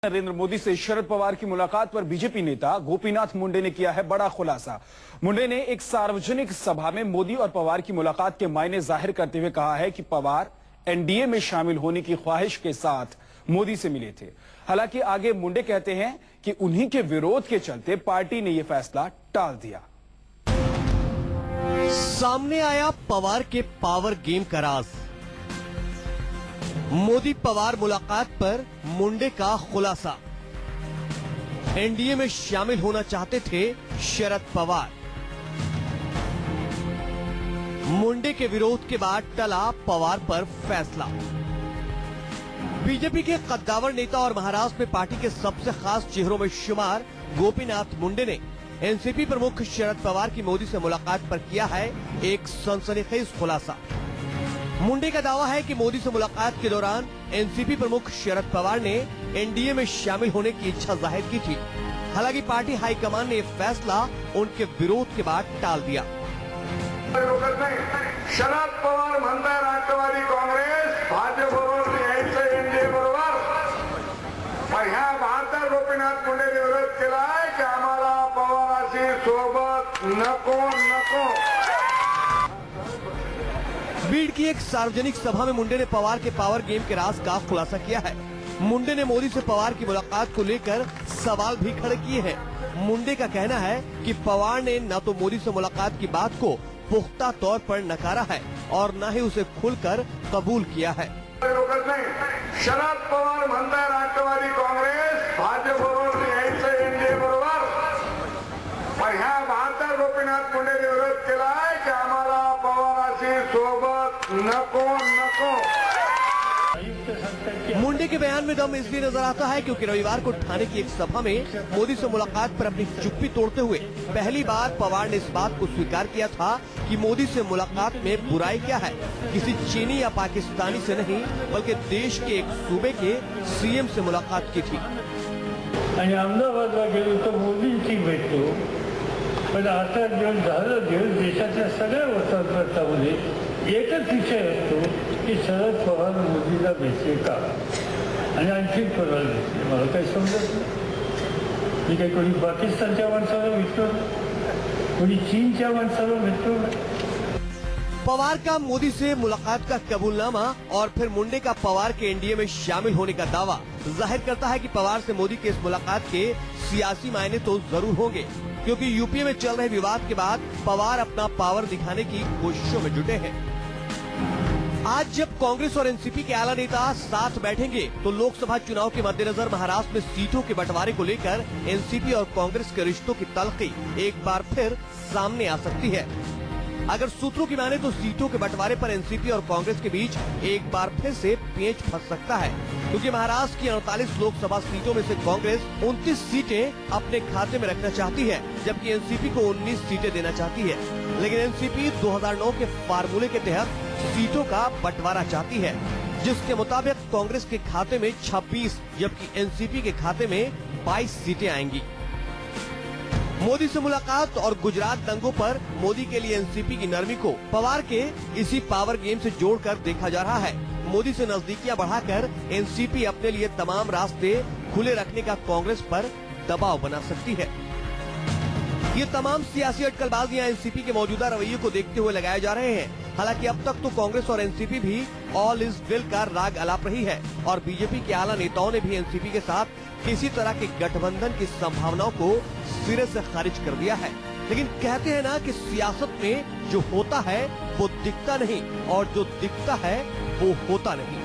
नरेंद्र मोदी से शरद पवार की मुलाकात पर बीजेपी नेता गोपीनाथ मुंडे ने किया है बड़ा खुलासा। मुंडे ने एक सार्वजनिक सभा में मोदी और पवार की मुलाकात के मायने जाहिर करते हुए कहा है कि पवार एनडीए में शामिल होने की ख्वाहिश के साथ मोदी से मिले थे। हालांकि आगे मुंडे कहते हैं कि उन्हीं के विरोध के चलते पार्टी ने यह फैसला टाल दिया। सामने आया पवार के पावर गेम का राज। मोदी पवार मुलाकात पर मुंडे का खुलासा। एनडीए में शामिल होना चाहते थे शरद पवार। मुंडे के विरोध के बाद टला पवार पर फैसला। बीजेपी के कद्दावर नेता और महाराष्ट्र में पार्टी के सबसे खास चेहरों में शुमार गोपीनाथ मुंडे ने एनसीपी प्रमुख शरद पवार की मोदी से मुलाकात पर किया है एक सनसनीखेज खुलासा। मुंडे का दावा है कि मोदी से मुलाकात के दौरान एनसीपी प्रमुख शरद पवार ने एनडीए में शामिल होने की इच्छा जाहिर की थी। हालांकि पार्टी हाईकमान ने यह फैसला उनके विरोध के बाद टाल दिया। शरद पवार म्हणताय राष्ट्रवादी काँग्रेस भाजपबरोबर यायचं एनडीए बरोबर, पण ह्या भारतात गोपीनाथ मुंडेने विरोध केलाय की आम्हाला पवारांशी सोबत नको नको। बीड की एक सार्वजनिक सभा में मुंडे ने पवार के पावर गेम के राज का खुलासा किया है। मुंडे ने मोदी से पवार की मुलाकात को लेकर सवाल भी खड़े किए हैं। मुंडे का कहना है कि पवार ने न तो मोदी से मुलाकात की बात को पुख्ता तौर पर नकारा है और न ही उसे खुलकर कबूल किया है। शरद पवार म्हणताय राष्ट्रवादी काँग्रेस भाजपबरोबर यायचं एनडीए बरोबर, पण ह्या भारतात गोपीनाथ मुंडेने विरोध केलाय की आम्हाला पवारांशी सोबत नको नको। मुंडे के बयान में दम इसलिए नजर आता है क्योंकि रविवार को ठाणे की एक सभा में मोदी से मुलाकात पर अपनी चुप्पी तोड़ते हुए पहली बार पवार ने इस बात को स्वीकार किया था कि मोदी से मुलाकात में बुराई क्या है। किसी चीनी या पाकिस्तानी से नहीं बल्कि देश के एक सूबे के सीएम से मुलाकात की थी। अहमदाबादला गेलो तर मोदींची भेटतो, पण आता झालं देशातल्या सगळ्या वर्तमानपत्रामध्ये एकच विषय असतो की शरद पवार मोदीला भेटले का आणि आणखी पवार भेटले। मला काही समजत नाही। मी काही कोणी पाकिस्तानच्या माणसाला भेटलो, कोणी चीनच्या माणसाला भेटलो। पवार का मोदी से मुलाकात का कबूलनामा और फिर मुंडे का पवार के एनडीए में शामिल होने का दावा जाहिर करता है कि पवार से मोदी के इस मुलाकात के सियासी मायने तो जरूर होंगे, क्योंकि यूपीए में चल रहे विवाद के बाद पवार अपना पावर दिखाने की कोशिशों में जुटे हैं। आज जब कांग्रेस और एनसीपी के आला नेता साथ बैठेंगे तो लोकसभा चुनाव के मद्देनजर महाराष्ट्र में सीटों के बंटवारे को लेकर एनसीपी और कांग्रेस के रिश्तों की तल्खी एक बार फिर सामने आ सकती है। अगर सूत्रों की माने तो सीटों के बंटवारे पर एनसीपी और कांग्रेस के बीच एक बार फिर से पेंच फंस सकता है, क्योंकि महाराष्ट्र की 48 लोकसभा सीटों में से कांग्रेस 29 सीटें अपने खाते में रखना चाहती है, जबकि एनसीपी को 19 सीटें देना चाहती है। लेकिन एनसीपी 2009 के फार्मूले के तहत सीटों का बंटवारा चाहती है, जिसके मुताबिक कांग्रेस के खाते में 26 जबकि एनसीपी के खाते में 22 सीटें आएंगी। मोदी से मुलाकात और गुजरात दंगों पर मोदी के लिए एनसीपी की नरमी को पवार के इसी पावर गेम से जोड़कर देखा जा रहा है। मोदी से नजदीकियां बढ़ाकर एनसीपी अपने लिए तमाम रास्ते खुले रखने का कांग्रेस पर दबाव बना सकती है। ये तमाम सियासी अटकलबाजियां एनसीपी के मौजूदा रवैये को देखते हुए लगाए जा रहे हैं। हालांकि अब तक तो कांग्रेस और एनसीपी भी ऑल इज वेल का राग अलाप रही है और बीजेपी के आला नेताओं ने भी एनसीपी के साथ किसी तरह के गठबंधन की संभावनाओं को सिरे से खारिज कर दिया है। लेकिन कहते हैं ना कि सियासत में जो होता है वो दिखता नहीं और जो दिखता है वो होता नहीं।